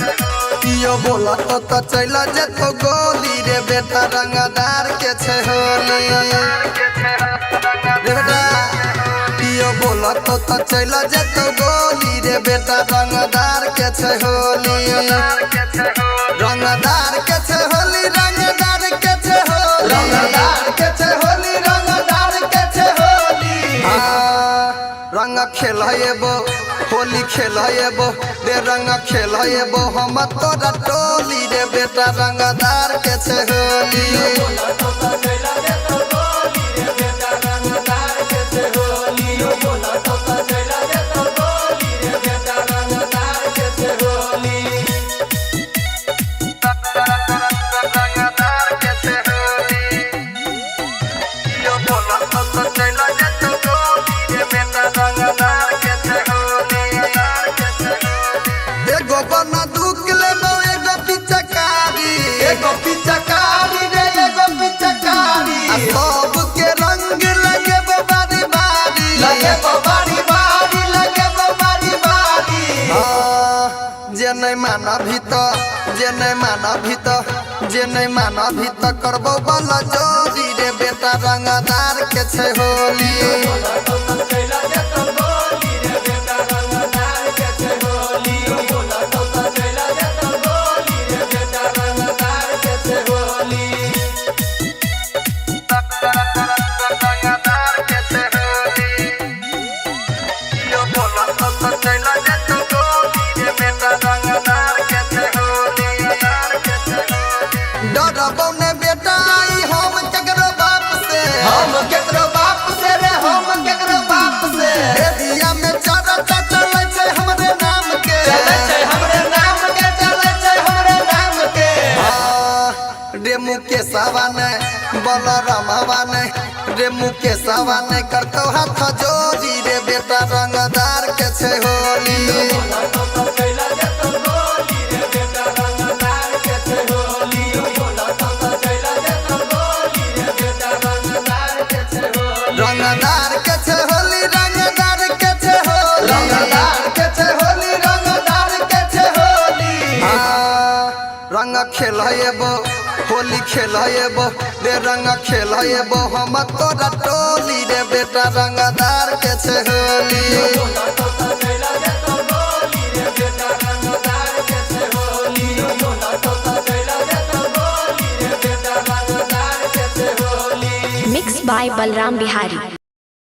बोला तो चला जेतो गोली रे बेटा रंगदार के छे होली रे बेटा पियो बोला तो चला जेतो गोली रे बेटा रंगदार के छे होली रंगदार के छे होली रंगदार के छे होली रंगदार के छे होली रंगदार के छे होली रंग खेलाएबो होली खेलाएबो रे रंग खेलाएबो हम तोरा टोली रे बेटा रंगदार के छे होली सब के रंग लगे बारी बारी लगे बारी बारी लगे बारी बारी जे नहीं माना भी तो करबो वाला जोरी रे बेटा रंगदार के छे होली डरबो ने बेटा हम केकरो बाप से रे हम केकरो बाप से दिया में चरता चले छै हमरे नाम के चले छै हमरे नाम के चले छै हमरे नाम के रे मुकेशवा ने बलरामवा ने रे मुकेशवा ने करतो हाथ जोड़ी रे बेटा रंगदार के छे होली रंगदार के छे होली रंगदार के छे होली रंगदार के छे होली रंगदार के छे होली रंग खेलाएबो होली खेलाएबो रे रंग खेलाएबो हम तोरा टोली रे बेटा रंगदार के छे Holi Mixed by Balram Bihari.